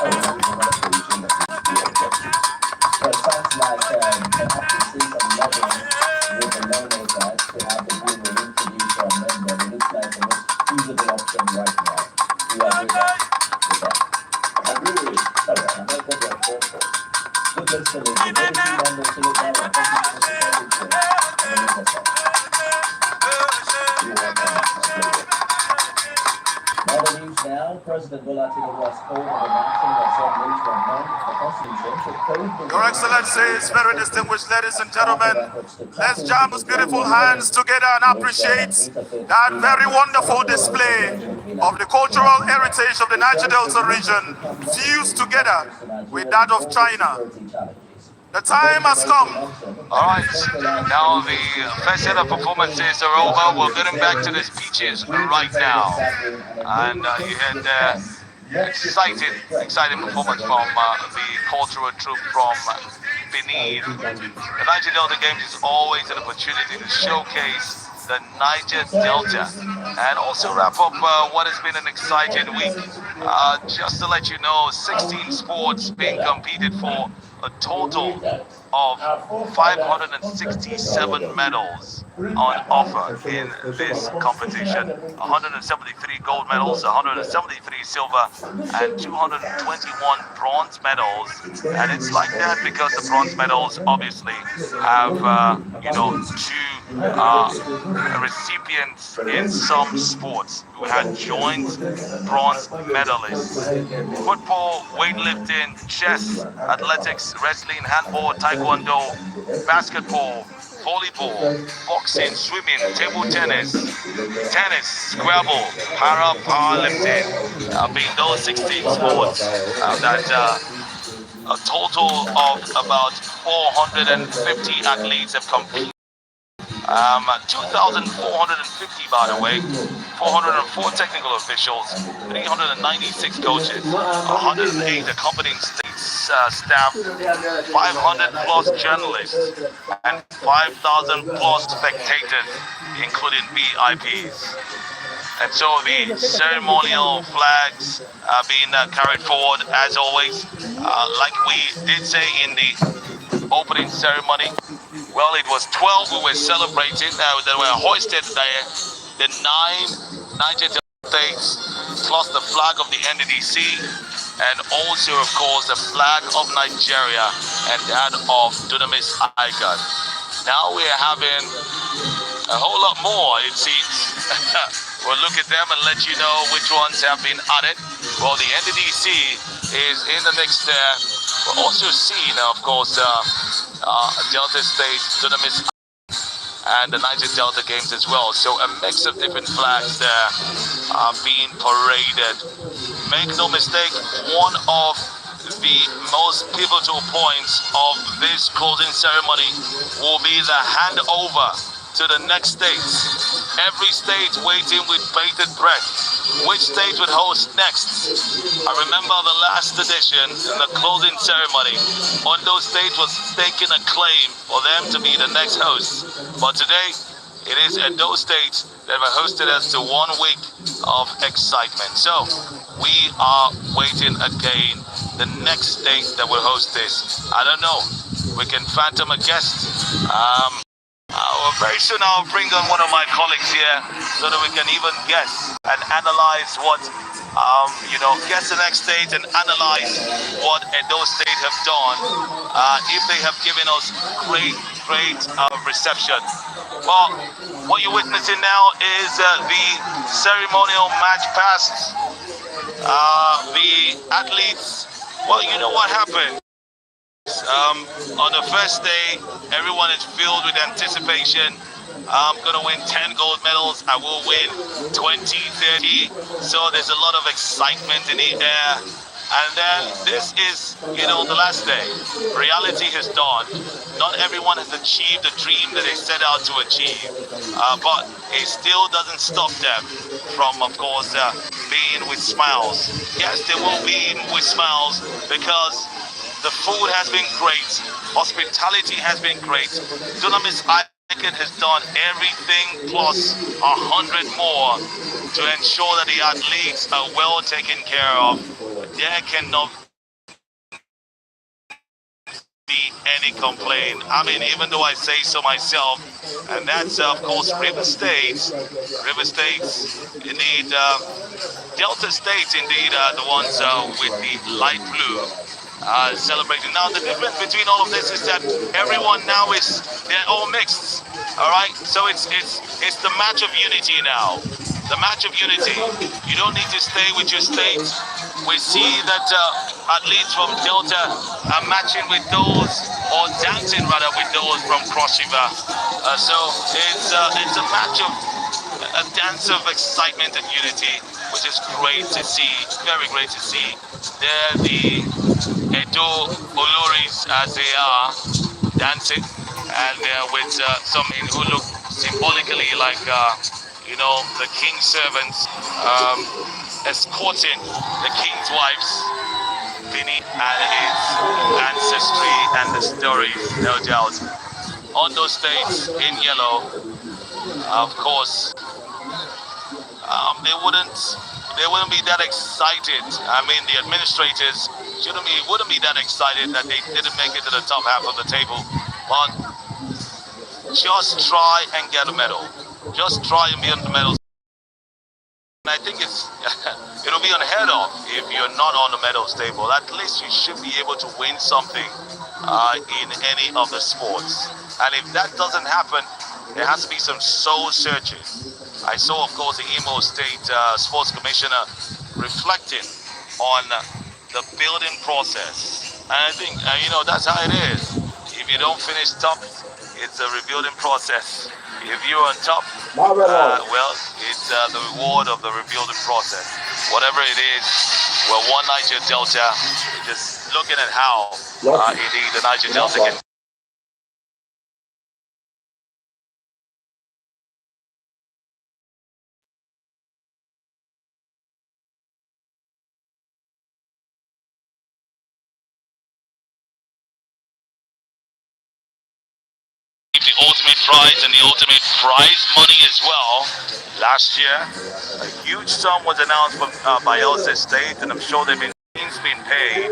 So it sounds like perhaps we see some lobbying with the local guys to have the rule introduced on them, but it looks like the most feasible option right now. We are with that. I agree with you. Sorry, I'm not going to afford for. Look at the league. The team members to look at it. Other news now, President Bola Tinubu has called on the National Assembly to amend the Constitution to code the... Your Excellencies, very distinguished ladies and gentlemen, let's jam those beautiful hands together and appreciate that very wonderful display of the cultural heritage of the Niger Delta region fused together with that of China. The time has come. All right, now the first set of performances are over. We're getting back to the speeches right now. And you had exciting performance from the cultural troupe from Benin. The Niger Delta Games is always an opportunity to showcase the Niger Delta and also wrap up what has been an exciting week. Just to let you know, 16 sports being competed for, a total of 567 medals on offer in this competition. 173 gold medals, 173 silver, and 221 bronze medals. And it's like that because the bronze medals obviously have, two recipients in some sports who had joint bronze medalists. Football, weightlifting, chess, athletics, wrestling, handball, taekwondo, basketball, volleyball, boxing, swimming, table tennis, Scrabble, powerlifting, being those 16 sports that a total of about 450 athletes have competed. 2,450 by the way, 404 technical officials, 396 coaches, 108 accompanying staff, 500 plus journalists, and 5,000 plus spectators, including VIPs. And so the ceremonial flags are being carried forward as always, like we did say in the opening ceremony. Well, it was 12 we were celebrating that were hoisted there, the 9 Niger states, plus the flag of the NDDC, and also, of course, the flag of Nigeria and that of Dunamis Icon. Now we're having a whole lot more, it seems. We'll look at them and let you know which ones have been added. Well, the NDDC is in the mix there. We'll also see now, of course, Delta State, Dunamis, and the Niger Delta Games as well. So a mix of different flags there are being paraded. Make no mistake, one of the most pivotal points of this closing ceremony will be the handover to the next state. Every state waiting with bated breath. Which state would host next? I remember the last edition in the closing ceremony, Ondo State was taking a claim for them to be the next host. But today, it is Edo State that have hosted us to 1 week of excitement. So, we are waiting again. The next state that will host this, I don't know. We can phantom a guest. Very soon I'll bring on one of my colleagues here so that we can even guess and analyze what, guess the next state and analyze what Edo State have done, if they have given us great reception. Well, what you're witnessing now is the ceremonial match past. The athletes, well, you know what happened. On the first day, everyone is filled with anticipation. I'm going to win 10 gold medals. I will win 20, 30. So there's a lot of excitement in the air. And then this is, the last day. Reality has dawned. Not everyone has achieved the dream that they set out to achieve. But it still doesn't stop them from, of course, being with smiles. Yes, they will be with smiles because the food has been great. Hospitality has been great. Dunamis Icon has done everything plus 100 more to ensure that the athletes are well taken care of. There cannot be any complaint. I mean, even though I say so myself, and that's of course River State. River State, indeed, Delta State, indeed, are the ones with the light blue celebrating. Now, the difference between all of this is that everyone now they're all mixed. All right, so it's the match of unity now. The match of unity. You don't need to stay with your state. We see that athletes from Delta are matching with those, or dancing rather, with those from Cross River. So it's a match of a dance of excitement and unity, which is great to see. Very great to see. They're the Edo Oloris, as they are, dancing, and with some who look symbolically like the king's servants escorting the king's wives, Bini and his ancestry and the stories, no doubt. On those states in yellow, of course, they wouldn't be that excited. I mean, the administrators wouldn't be that excited that they didn't make it to the top half of the table. But just try and get a medal. Just try and be on the medal. And I think it'll be unheard of if you're not on the medals table. At least you should be able to win something in any of the sports. And if that doesn't happen, there has to be some soul searching. I saw, of course, the Imo State Sports Commissioner reflecting on the building process. And I think, that's how it is. If you don't finish top, it's a rebuilding process. If you're on top, well, it's the reward of the rebuilding process. Whatever it is, we're one Niger Delta. Just looking at how indeed the Niger Delta can the ultimate prize and the ultimate prize money as well. Last year, a huge sum was announced by Elsa State, and I'm sure they've been paid.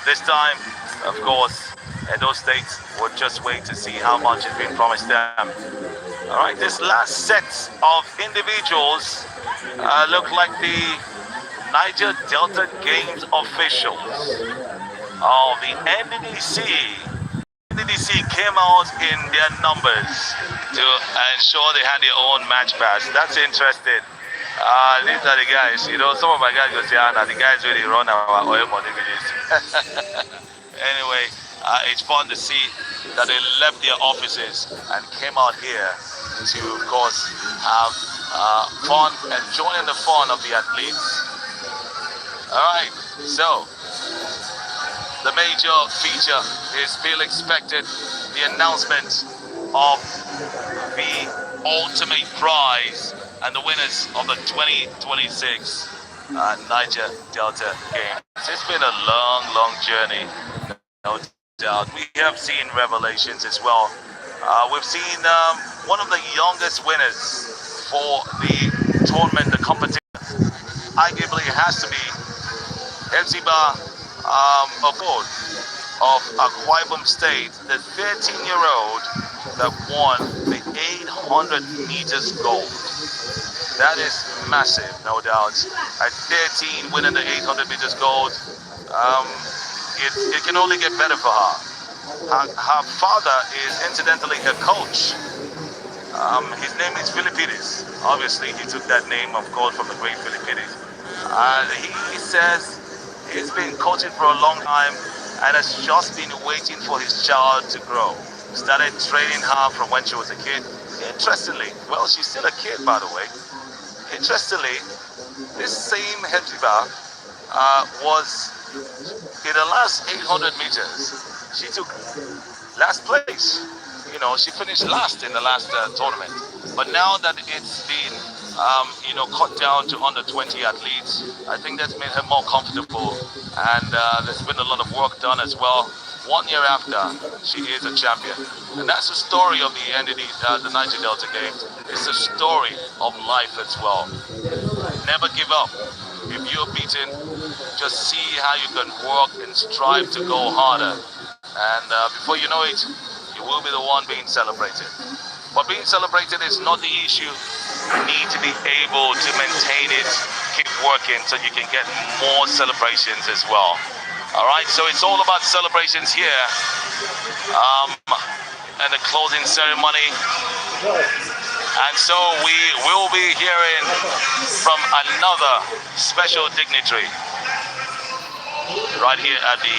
This time, of course, Edo State will just wait to see how much has been promised them. All right, this last set of individuals look like the Niger Delta Games officials. Oh, the NDDC came out in their numbers to ensure they had their own match pass. That's interesting. These are the guys. Some of my guys go say, the guys really run our oil money videos. Anyway, it's fun to see that they left their offices and came out here to, of course, have fun and join in the fun of the athletes. All right, so the major feature is still expected, the announcement of the ultimate prize and the winners of the 2026 Niger Delta Games. It's been a long journey, no doubt. We have seen revelations as well. We've seen one of the youngest winners for the tournament, the competition. Arguably, it has to be Hepzibah of Akwa Ibom State, the 13-year-old that won the 800 meters gold. That is massive, no doubt. At 13, winning the 800 meters gold, it can only get better for her. Her father is incidentally a coach. His name is Philippides. Obviously, he took that name, of course, from the great Philippides. He says he's been coaching for a long time and has just been waiting for his child to grow. Started training her from when she was a kid. Interestingly, well, she's still a kid, by the way. Interestingly, this same Hepzibah was in the last 800 meters. She took last place. She finished last in the last tournament. But now that it's been cut down to under 20 athletes, I think that's made her more comfortable, and there's been a lot of work done as well. 1 year after, she is a champion, and that's the story of the the Niger Delta Games. It's a story of life as well. Never give up. If you're beaten, just see how you can work and strive to go harder. And before you know it, you will be the one being celebrated. But being celebrated is not the issue. You need to be able to maintain it, keep working so you can get more celebrations as well. All right, so it's all about celebrations here. And the closing ceremony. And so we will be hearing from another special dignitary right here at the